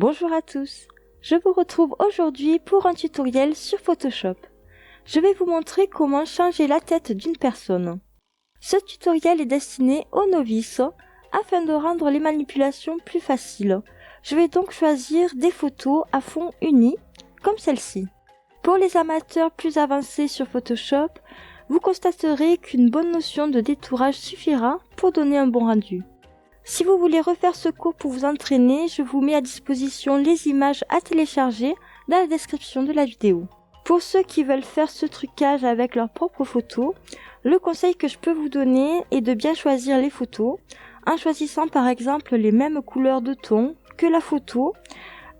Bonjour à tous, je vous retrouve aujourd'hui pour un tutoriel sur Photoshop. Je vais vous montrer comment changer la tête d'une personne. Ce tutoriel est destiné aux novices afin de rendre les manipulations plus faciles. Je vais donc choisir des photos à fond uni comme celle-ci. Pour les amateurs plus avancés sur Photoshop, vous constaterez qu'une bonne notion de détourage suffira pour donner un bon rendu. Si vous voulez refaire ce cours pour vous entraîner, je vous mets à disposition les images à télécharger dans la description de la vidéo. Pour ceux qui veulent faire ce trucage avec leurs propres photos, le conseil que je peux vous donner est de bien choisir les photos, en choisissant par exemple les mêmes couleurs de ton que la photo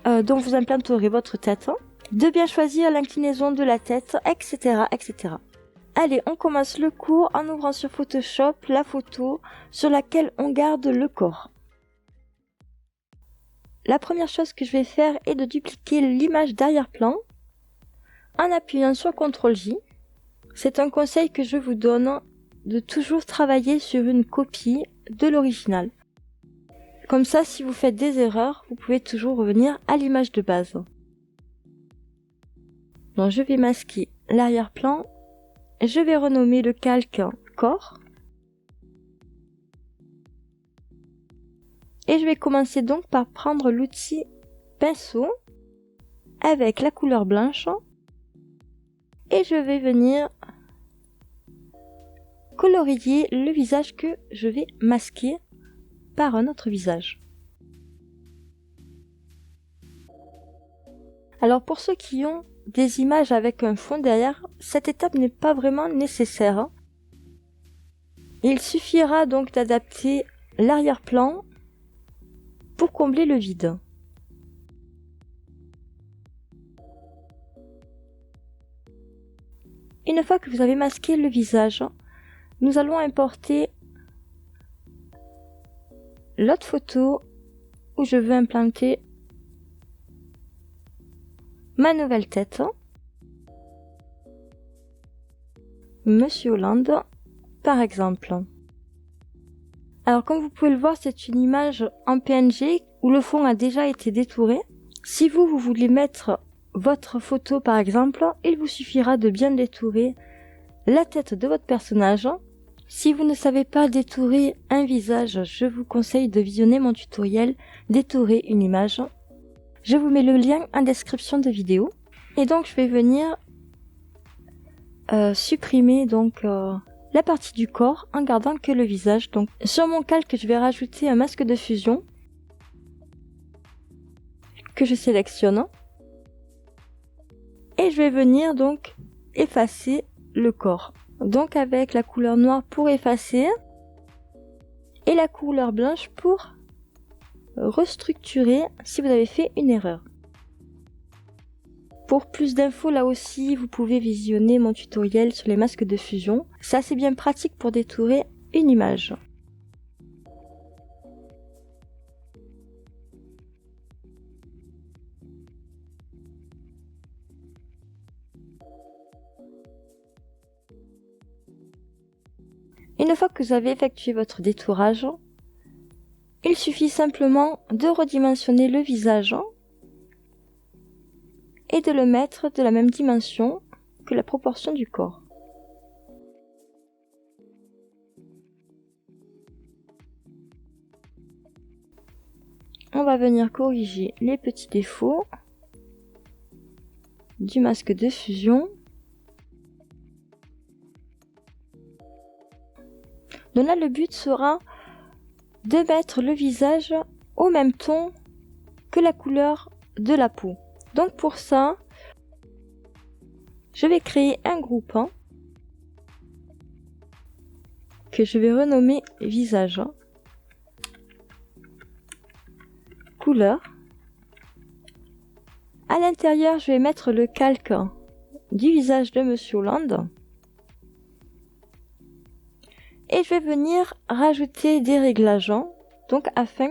dont vous implanterez votre tête, de bien choisir l'inclinaison de la tête, etc., etc. Allez, on commence le cours en ouvrant sur Photoshop la photo sur laquelle on garde le corps. La première chose que je vais faire est de dupliquer l'image d'arrière-plan en appuyant sur CTRL-J. C'est un conseil que je vous donne de toujours travailler sur une copie de l'original. Comme ça, si vous faites des erreurs, vous pouvez toujours revenir à l'image de base. Donc, je vais masquer l'arrière-plan. Je vais renommer le calque corps. Et je vais commencer donc par prendre l'outil pinceau avec la couleur blanche. Et je vais venir colorier le visage que je vais masquer par un autre visage. Alors pour ceux qui ont des images avec un fond derrière, cette étape n'est pas vraiment nécessaire. Il suffira donc d'adapter l'arrière-plan pour combler le vide. Une fois que vous avez masqué le visage, nous allons importer l'autre photo où je veux implanter ma nouvelle tête, Monsieur Hollande, par exemple. Alors comme vous pouvez le voir, c'est une image en PNG où le fond a déjà été détouré. Si vous voulez mettre votre photo par exemple, il vous suffira de bien détourer la tête de votre personnage. Si vous ne savez pas détourer un visage, je vous conseille de visionner mon tutoriel Détourer une image. Je vous mets le lien en description de vidéo. Et donc je vais venir supprimer donc la partie du corps en gardant que le visage. Donc sur mon calque, je vais rajouter un masque de fusion que je sélectionne. Et je vais venir donc effacer le corps. Donc avec la couleur noire pour effacer et la couleur blanche pour restructurer si vous avez fait une erreur. Pour plus d'infos, là aussi, vous pouvez visionner mon tutoriel sur les masques de fusion. C'est assez bien pratique pour détourer une image. Une fois que vous avez effectué votre détourage, il suffit simplement de redimensionner le visage et de le mettre de la même dimension que la proportion du corps. On va venir corriger les petits défauts du masque de fusion. Donc là, le but sera de mettre le visage au même ton que la couleur de la peau. Donc pour ça, je vais créer un groupe que je vais renommer visage, couleur. À l'intérieur, je vais mettre le calque du visage de Monsieur Hollande. Et je vais venir rajouter des réglages, donc afin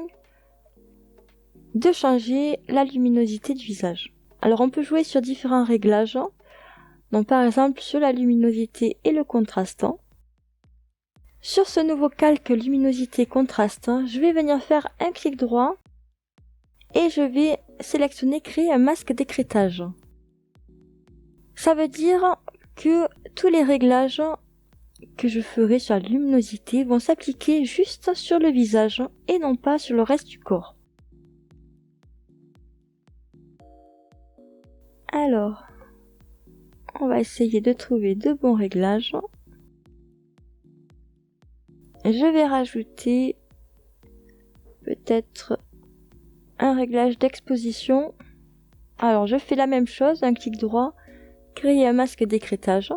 de changer la luminosité du visage. Alors on peut jouer sur différents réglages, donc par exemple sur la luminosité et le contraste. Sur ce nouveau calque luminosité contraste, je vais venir faire un clic droit et je vais sélectionner créer un masque d'écrêtage. Ça veut dire que tous les réglages que je ferai sur la luminosité vont s'appliquer juste sur le visage et non pas sur le reste du corps. Alors, on va essayer de trouver de bons réglages. Je vais rajouter peut-être un réglage d'exposition. Alors, je fais la même chose, un clic droit, créer un masque d'écrêtage.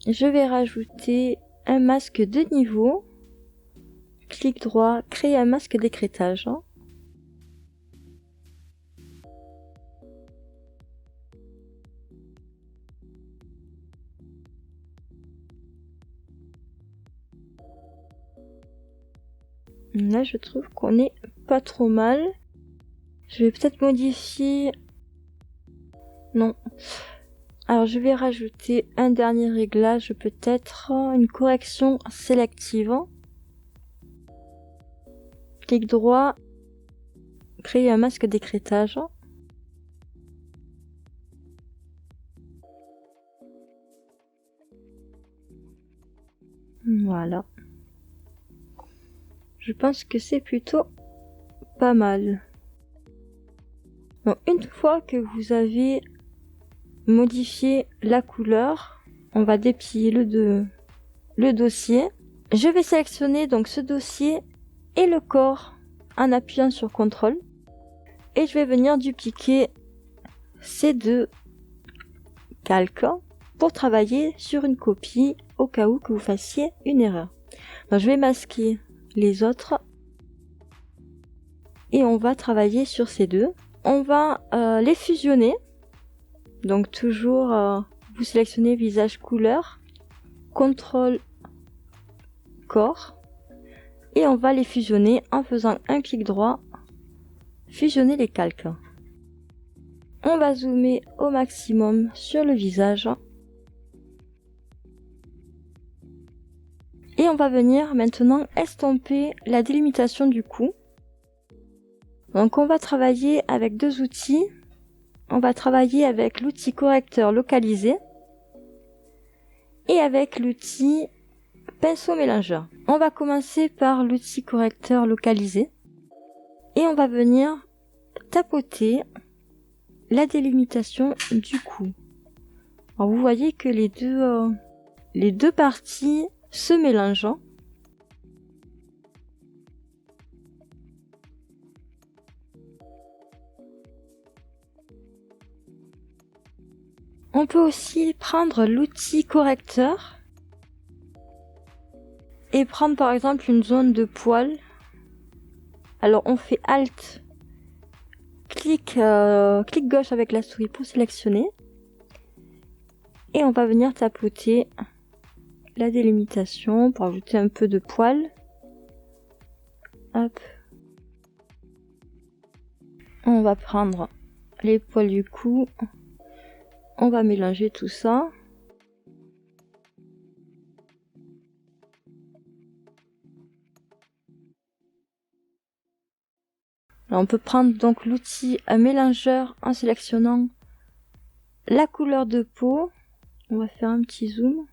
Je vais rajouter un masque de niveau. Clic droit, créer un masque d'écrêtage. Là, je trouve qu'on est pas trop mal. Je vais peut-être modifier... Non. Alors, je vais rajouter un dernier réglage, peut-être une correction sélective. Clic droit, créer un masque d'écrêtage. Voilà. Je pense que c'est plutôt pas mal. Donc, une fois que vous avez modifié la couleur, on va déplier le dossier. Je vais sélectionner donc ce dossier et le corps en appuyant sur CTRL. Et je vais venir dupliquer ces deux calques pour travailler sur une copie au cas où que vous fassiez une erreur. Donc, je vais masquer les autres et on va travailler sur ces deux. On va les fusionner. Donc toujours vous sélectionnez visage couleur, CTRL corps et on va les fusionner en faisant un clic droit, fusionner les calques. On va zoomer au maximum sur le visage et on va venir maintenant estomper la délimitation du cou. Donc on va travailler avec deux outils. On va travailler avec l'outil correcteur localisé et avec l'outil pinceau mélangeur. On va commencer par l'outil correcteur localisé et on va venir tapoter la délimitation du cou. Alors vous voyez que les deux parties se mélangent. On peut aussi prendre l'outil correcteur et prendre par exemple une zone de poil. Alors on fait Alt, clic gauche avec la souris pour sélectionner. Et on va venir tapoter la délimitation pour ajouter un peu de poil. Hop. On va prendre les poils du cou. On va mélanger tout ça. Alors on peut prendre donc l'outil mélangeur en sélectionnant la couleur de peau. On va faire un petit zoom.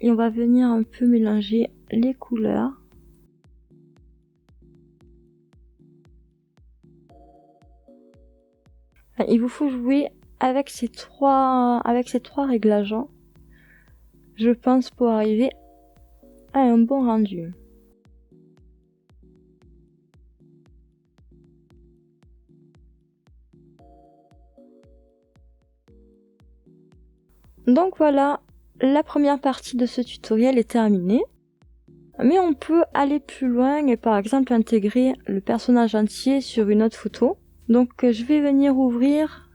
Et on va venir un peu mélanger les couleurs. Enfin, il vous faut jouer avec ces trois réglages, je pense, pour arriver à un bon rendu. Donc voilà, la première partie de ce tutoriel est terminée. Mais on peut aller plus loin et par exemple intégrer le personnage entier sur une autre photo. Donc je vais venir ouvrir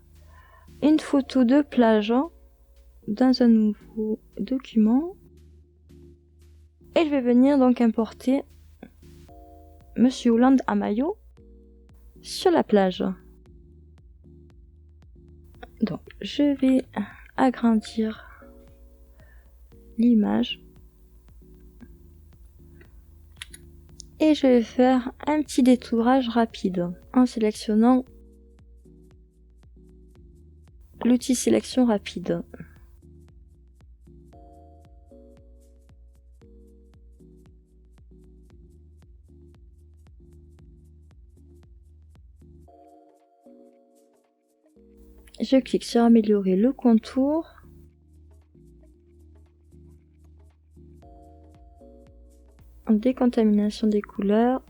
une photo de plage dans un nouveau document. Et je vais venir donc importer Monsieur Hollande à maillot sur la plage. Donc je vais agrandir l'image. Et je vais faire un petit détourage rapide en sélectionnant l'outil sélection rapide. Je clique sur améliorer le contour. Décontamination des couleurs.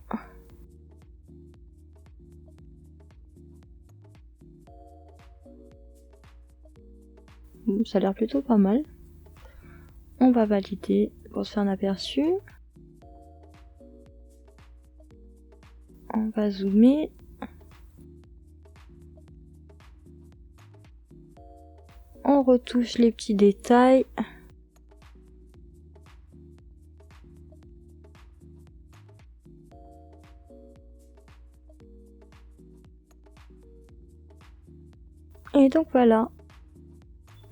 Ça a l'air plutôt pas mal. On va valider pour se faire un aperçu. On va zoomer. On retouche les petits détails. Et donc voilà.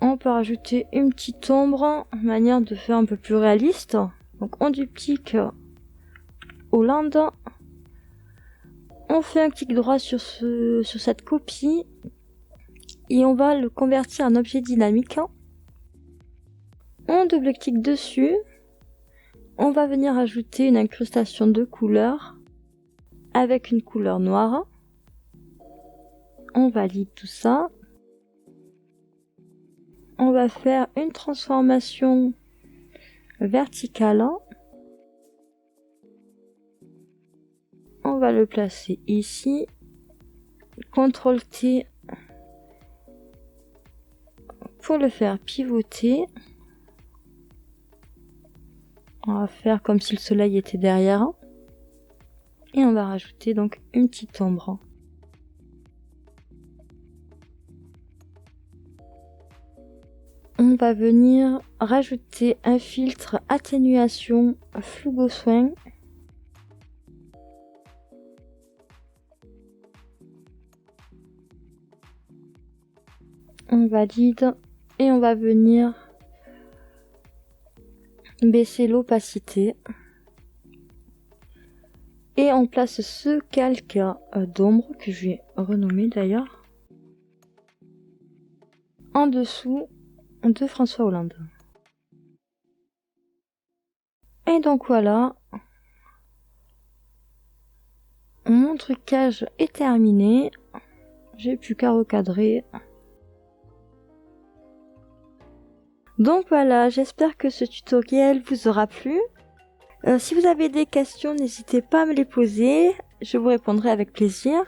On peut rajouter une petite ombre, manière de faire un peu plus réaliste. Donc on duplique Hollande. On fait un clic droit sur cette copie. Et on va le convertir en objet dynamique. On double-clique dessus. On va venir ajouter une incrustation de couleurs avec une couleur noire. On valide tout ça. On va faire une transformation verticale. On va le placer ici. CTRL-T pour le faire pivoter. On va faire comme si le soleil était derrière. Et on va rajouter donc une petite ombre. On va venir rajouter un filtre atténuation fluo soin. On valide et on va venir baisser l'opacité. Et on place ce calque d'ombre que je vais renommer d'ailleurs en dessous de François Hollande. Et donc voilà, mon trucage est terminé. J'ai plus qu'à recadrer. Donc voilà, j'espère que ce tutoriel vous aura plu. Si vous avez des questions, n'hésitez pas à me les poser. Je vous répondrai avec plaisir.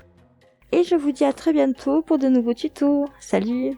Et je vous dis à très bientôt pour de nouveaux tutos. Salut!